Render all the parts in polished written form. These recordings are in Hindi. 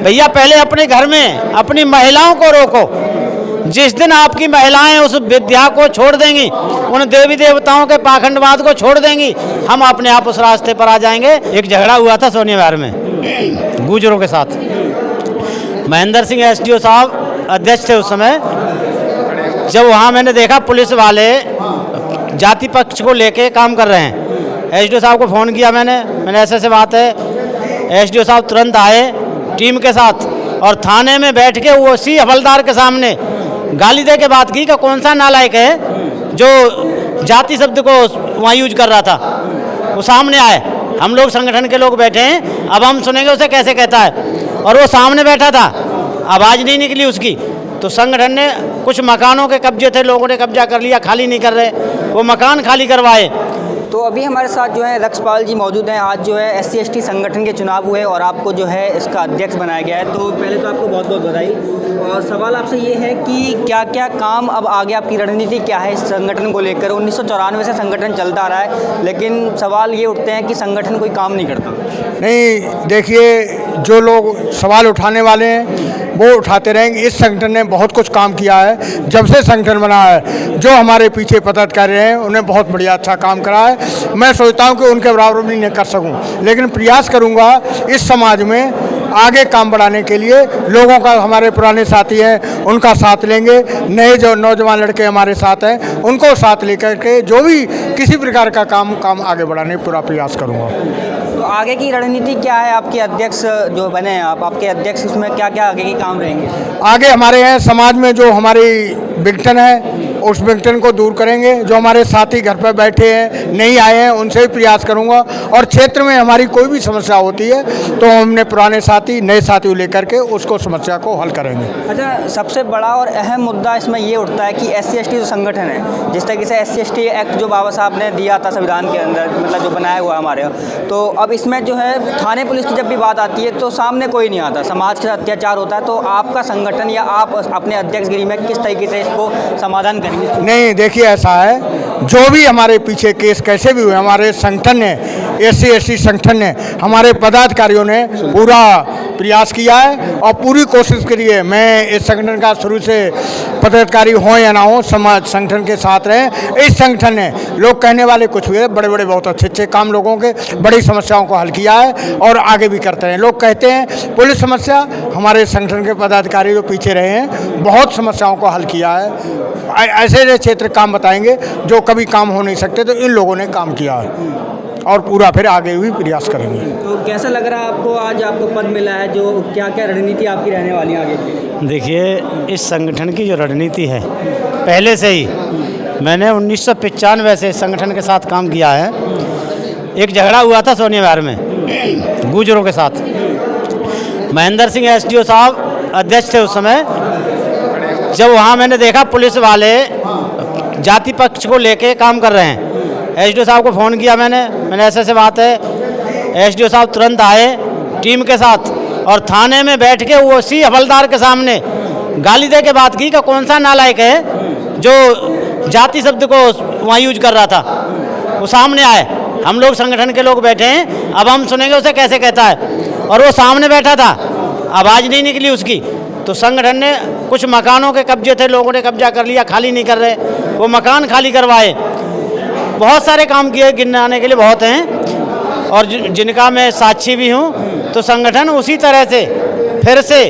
भैया पहले अपने घर में अपनी महिलाओं को रोको। जिस दिन आपकी महिलाएं उस विद्या को छोड़ देंगी, उन देवी देवताओं के पाखंडवाद को छोड़ देंगी, हम अपने आप उस रास्ते पर आ जाएंगे। एक झगड़ा हुआ था सोनिया विहार में गुजरों के साथ। महेंद्र सिंह एसडीओ साहब अध्यक्ष थे उस समय। जब वहाँ मैंने देखा पुलिस वाले जाति पक्ष को लेके काम कर रहे हैं, एसडीओ साहब को फ़ोन किया मैंने ऐसे बात है। एसडीओ साहब तुरंत आए टीम के साथ और थाने में बैठ के वो उसी हवलदार के सामने गाली दे के बात की कि कौन सा नालायक है जो जाति शब्द को वहाँ यूज कर रहा था। वो सामने आए, हम लोग संगठन के लोग बैठे हैं, अब हम सुनेंगे उसे कैसे कहता है। और वो सामने बैठा था, आवाज़ नहीं निकली उसकी। तो संगठन ने कुछ मकानों के कब्जे थे, लोगों ने कब्जा कर लिया, खाली नहीं कर रहे, वो मकान खाली करवाए। तो अभी हमारे साथ जो है रक्षपाल जी मौजूद हैं। आज जो है SC/ST संगठन के चुनाव हुए और आपको जो है इसका अध्यक्ष बनाया गया है। तो पहले तो आपको बहुत बहुत बधाई। और सवाल आपसे ये है कि क्या क्या काम अब आगे, आपकी रणनीति क्या है इस संगठन को लेकर? 1994 से संगठन चलता आ रहा है, लेकिन सवाल ये उठते हैं कि संगठन कोई काम नहीं करता। नहीं, देखिए, जो लोग सवाल उठाने वाले हैं वो उठाते रहेंगे। इस संगठन ने बहुत कुछ काम किया है जब से संगठन बना है। जो हमारे पीछे पदाधिकारी हैं उन्हें बहुत बढ़िया अच्छा काम करा है। मैं सोचता हूं कि उनके बराबर भी नहीं कर सकूं, लेकिन प्रयास करूंगा इस समाज में आगे काम बढ़ाने के लिए। लोगों का, हमारे पुराने साथी हैं उनका साथ लेंगे, नए जो नौजवान लड़के हमारे साथ हैं उनको साथ लेकर के जो भी किसी प्रकार का काम आगे बढ़ाने पूरा प्रयास करूँगा। तो आगे की रणनीति क्या है? आपके अध्यक्ष जो बने हैं आपके अध्यक्ष, उसमें क्या क्या आगे के काम रहेंगे? आगे हमारे यहाँ समाज में जो हमारी विघटन है उस विघटन को दूर करेंगे। जो हमारे साथी घर पर बैठे हैं, नहीं आए हैं, उनसे भी प्रयास करूंगा। और क्षेत्र में हमारी कोई भी समस्या होती है तो हमने पुराने साथी नए साथी लेकर के उसको समस्या को हल करेंगे। अच्छा, सबसे बड़ा और अहम मुद्दा इसमें ये उठता है कि SC/ST जो संगठन है, जिस तरीके से SC/ST एक्ट जो बाबा साहब ने दिया था संविधान के अंदर, मतलब जो बनाया हुआ हमारे, तो अब इसमें जो है थाने पुलिस की जब भी बात आती है तो सामने कोई नहीं आता, समाज के अत्याचार होता है। तो आपका संगठन या आप अपने अध्यक्षगिरी में किस तरीके से इसको समाधान करेंगे? नहीं, देखिए, ऐसा है, जो भी हमारे पीछे केस कैसे भी हुए, हमारे संगठन ने, SC/ST संगठन ने, हमारे पदाधिकारियों ने पूरा प्रयास किया है और पूरी कोशिश करी है। मैं इस संगठन का शुरू से पदाधिकारी हो या ना हो, समाज संगठन के साथ रहे। इस संगठन ने, लोग कहने वाले कुछ हुए, बड़े बड़े बहुत अच्छे काम लोगों के, बड़ी समस्याओं को हल किया है और आगे भी करते हैं। लोग कहते हैं पुलिस समस्या, हमारे संगठन के पदाधिकारी जो पीछे रहे हैं बहुत समस्याओं को हल किया है। ऐसे क्षेत्र काम बताएंगे जो कभी काम हो नहीं सकते, तो इन लोगों ने काम किया है और पूरा फिर आगे भी प्रयास करेंगे। तो कैसा लग रहा है आपको, आज आपको पद मिला है, जो क्या क्या रणनीति आपकी रहने वाली है आगे? देखिए, इस संगठन की जो रणनीति है, पहले से ही मैंने 1995 से इस संगठन के साथ काम किया है। एक झगड़ा हुआ था सोनिया विहार में गुजरों के साथ। महेंद्र सिंह एसडीओ साहब अध्यक्ष थे उस समय। जब वहाँ मैंने देखा पुलिस वाले जाति पक्ष को लेके काम कर रहे हैं, एसडीओ साहब को फ़ोन किया मैंने ऐसे बात है। एसडीओ साहब तुरंत आए टीम के साथ और थाने में बैठ के वो उसी हवलदार के सामने गाली दे के बात की कि कौन सा नालायक है जो जाति शब्द को वहाँ यूज कर रहा था। वो सामने आए, हम लोग संगठन के लोग बैठे हैं, अब हम सुनेंगे उसे कैसे कहता है। और वो सामने बैठा था, आवाज़ नहीं निकली उसकी। तो संगठन ने कुछ मकानों के कब्जे थे, लोगों ने कब्जा कर लिया, खाली नहीं कर रहे, वो मकान खाली करवाए। बहुत सारे काम किए, गिनाने के लिए बहुत हैं और जिनका मैं साक्षी भी हूँ। तो संगठन उसी तरह से फिर से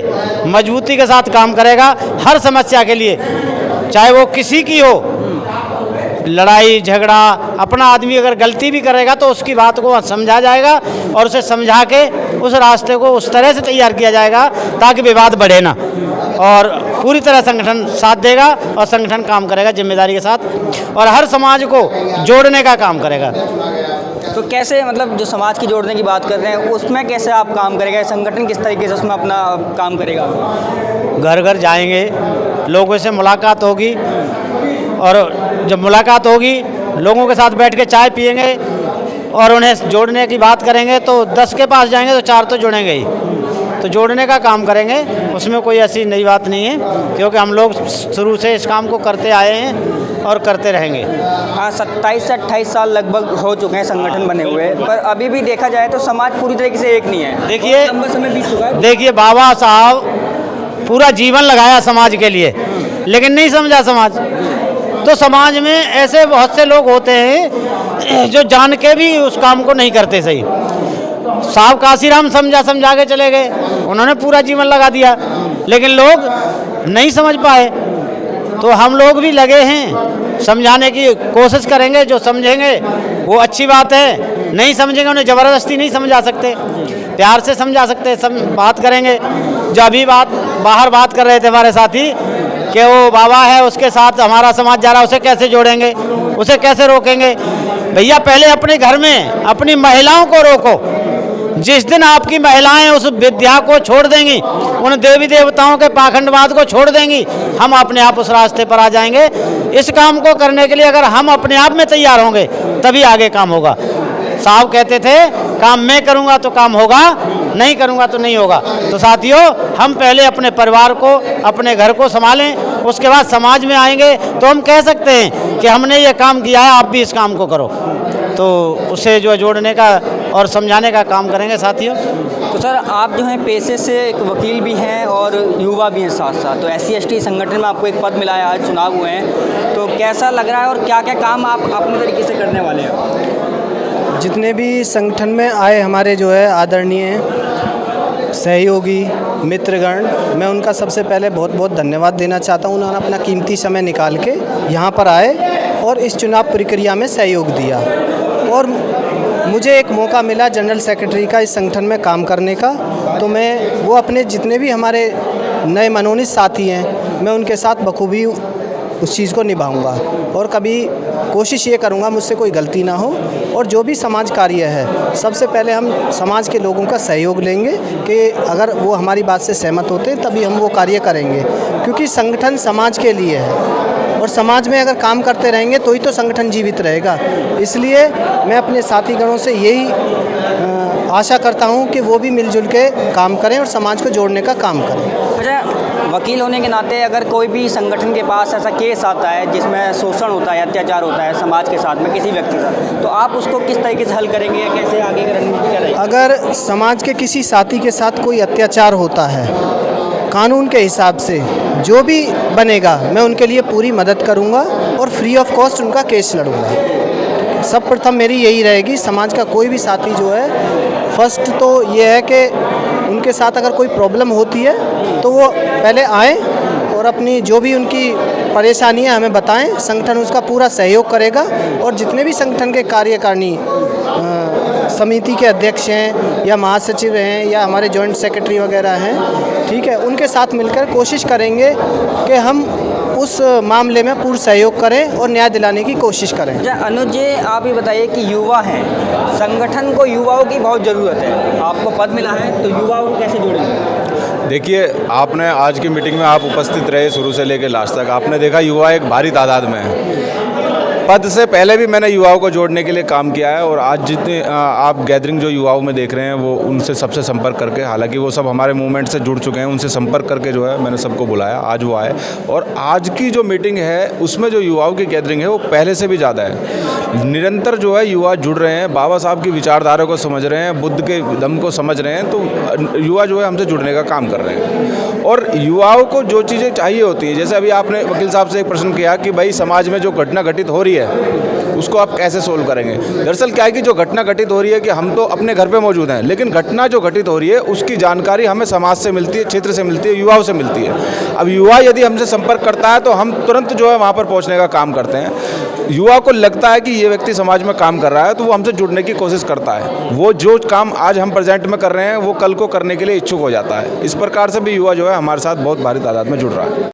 मजबूती के साथ काम करेगा हर समस्या के लिए, चाहे वो किसी की हो। लड़ाई झगड़ा, अपना आदमी अगर गलती भी करेगा तो उसकी बात को समझा जाएगा और उसे समझा के उस रास्ते को उस तरह से तैयार किया जाएगा ताकि विवाद बढ़े ना। और पूरी तरह संगठन साथ देगा और संगठन काम करेगा जिम्मेदारी के साथ और हर समाज को जोड़ने का काम करेगा। तो कैसे, मतलब जो समाज की जोड़ने की बात कर रहे हैं उसमें कैसे आप काम करेंगे? संगठन किस तरीके से उसमें अपना काम करेगा? घर घर जाएंगे, लोगों से मुलाकात होगी और जब मुलाकात होगी लोगों के साथ बैठ के चाय पिएंगे और उन्हें जोड़ने की बात करेंगे। तो 10 के पास जाएंगे तो 4 तो जुड़ेंगे ही। तो जोड़ने का काम करेंगे, उसमें कोई ऐसी नई बात नहीं है, क्योंकि हम लोग शुरू से इस काम को करते आए हैं और करते रहेंगे। 27 से 28 साल लगभग हो चुके हैं संगठन बने हुए, पर अभी भी देखा जाए तो समाज पूरी तरीके से एक नहीं है। देखिए, लंबा समय बीत चुका है। देखिए बाबा साहब पूरा जीवन लगाया समाज के लिए, लेकिन नहीं समझा समाज। तो समाज में ऐसे बहुत से लोग होते हैं जो जान के भी उस काम को नहीं करते सही। साहब काशीराम समझा के चले गए, उन्होंने पूरा जीवन लगा दिया, लेकिन लोग नहीं समझ पाए। तो हम लोग भी लगे हैं, समझाने की कोशिश करेंगे। जो समझेंगे वो अच्छी बात है, नहीं समझेंगे उन्हें ज़बरदस्ती नहीं समझा सकते, प्यार से समझा सकते, बात करेंगे। जो अभी बाहर बात कर रहे थे हमारे साथी कि वो बाबा है, उसके साथ हमारा समाज जा रहा है, उसे कैसे जोड़ेंगे, उसे कैसे रोकेंगे? भैया पहले अपने घर में अपनी महिलाओं को रोको। जिस दिन आपकी महिलाएं उस विद्या को छोड़ देंगी, उन देवी देवताओं के पाखंडवाद को छोड़ देंगी, हम अपने आप उस रास्ते पर आ जाएंगे। इस काम को करने के लिए अगर हम अपने आप में तैयार होंगे तभी आगे काम होगा। साहब कहते थे काम मैं करूंगा तो काम होगा, नहीं करूंगा तो नहीं होगा। तो साथियों, हम पहले अपने परिवार को, अपने घर को संभालें, उसके बाद समाज में आएंगे तो हम कह सकते हैं कि हमने ये काम किया है, आप भी इस काम को करो। तो उसे जो जोड़ने का और समझाने का काम करेंगे साथियों। तो सर, आप जो हैं पेशे से एक वकील भी हैं और युवा भी हैं साथ साथ। तो SC/ST संगठन में आपको एक पद मिला है, आज चुनाव हुए हैं, तो कैसा लग रहा है और क्या क्या काम आप अपने तरीके से करने वाले हैं? जितने भी संगठन में आए हमारे जो है आदरणीय सहयोगी मित्रगण, मैं उनका सबसे पहले बहुत बहुत धन्यवाद देना चाहता हूँ। उन्होंने अपना कीमती समय निकाल के यहाँ पर आए और इस चुनाव प्रक्रिया में सहयोग दिया, और मुझे एक मौका मिला जनरल सेक्रेटरी का इस संगठन में काम करने का। तो मैं वो अपने जितने भी हमारे नए मनोनीत साथी हैं, मैं उनके साथ बखूबी उस चीज़ को निभाऊंगा और कभी कोशिश ये करूंगा मुझसे कोई गलती ना हो। और जो भी समाज कार्य है, सबसे पहले हम समाज के लोगों का सहयोग लेंगे कि अगर वो हमारी बात से सहमत होते हैं तभी हम वो कार्य करेंगे, क्योंकि संगठन समाज के लिए है और समाज में अगर काम करते रहेंगे तो ही तो संगठन जीवित रहेगा। इसलिए मैं अपने साथीगणों से यही आशा करता हूं कि वो भी मिलजुल के काम करें और समाज को जोड़ने का काम करें। अच्छा, वकील होने के नाते अगर कोई भी संगठन के पास ऐसा केस आता है जिसमें शोषण होता है, अत्याचार होता है समाज के साथ में किसी व्यक्ति का, तो आप उसको किस तरीके से हल करेंगे या कैसे आगे रणनीति क्या रहेगी? अगर समाज के किसी साथी के साथ कोई अत्याचार होता है, कानून के हिसाब से जो भी बनेगा मैं उनके लिए पूरी मदद करूंगा और फ्री ऑफ कॉस्ट उनका केस लड़ूंगा। सब प्रथम मेरी यही रहेगी, समाज का कोई भी साथी जो है, फर्स्ट तो ये है कि उनके साथ अगर कोई प्रॉब्लम होती है तो वो पहले आएँ और अपनी जो भी उनकी परेशानी है हमें बताएं, संगठन उसका पूरा सहयोग करेगा। और जितने भी संगठन के कार्यकारिणी समिति के अध्यक्ष हैं या महासचिव हैं या हमारे जॉइंट सेक्रेटरी वगैरह हैं, ठीक है, उनके साथ मिलकर कोशिश करेंगे कि हम उस मामले में पूर्ण सहयोग करें और न्याय दिलाने की कोशिश करें। अच्छा अनुज जी, आप ये बताइए कि युवा हैं, संगठन को युवाओं की बहुत ज़रूरत है, आपको पद मिला है तो युवाओं को कैसे जोड़ेंगे? देखिए, आपने आज की मीटिंग में आप उपस्थित रहे शुरू से लेकर लास्ट तक, आपने देखा युवा एक भारी तादाद में है। पद से पहले भी मैंने युवाओं को जोड़ने के लिए काम किया है और आज जितने आप गैदरिंग जो युवाओं में देख रहे हैं वो उनसे सबसे संपर्क करके, हालांकि वो सब हमारे मूवमेंट से जुड़ चुके हैं, उनसे संपर्क करके जो है मैंने सबको बुलाया, आज वो आए। और आज की जो मीटिंग है उसमें जो युवाओं की गैदरिंग है वो पहले से भी ज़्यादा है। निरंतर जो है युवा जुड़ रहे हैं, बाबा साहब की विचारधारा को समझ रहे हैं, बुद्ध के दम को समझ रहे हैं, तो युवा जो है हमसे जुड़ने का काम कर रहे हैं। और युवाओं को जो चीज़ें चाहिए होती हैं, जैसे अभी आपने वकील साहब से एक प्रश्न किया कि भाई समाज में जो घटना घटित हो रही है उसको आप कैसे सोल्व करेंगे। दरअसल क्या है कि जो घटना घटित हो रही है कि हम तो अपने घर पे मौजूद हैं, लेकिन घटना जो घटित हो रही है उसकी जानकारी हमें समाज से मिलती है, क्षेत्र से मिलती है, युवाओं से मिलती है। अब युवा यदि हमसे संपर्क करता है तो हम तुरंत जो है वहाँ पर पहुँचने का काम करते हैं। युवा को लगता है कि ये व्यक्ति समाज में काम कर रहा है तो वो हमसे जुड़ने की कोशिश करता है। वो जो काम आज हम प्रेजेंट में कर रहे हैं वो कल को करने के लिए इच्छुक हो जाता है। इस प्रकार से भी युवा जो है हमारे साथ बहुत भारी तादाद में जुड़ रहा है।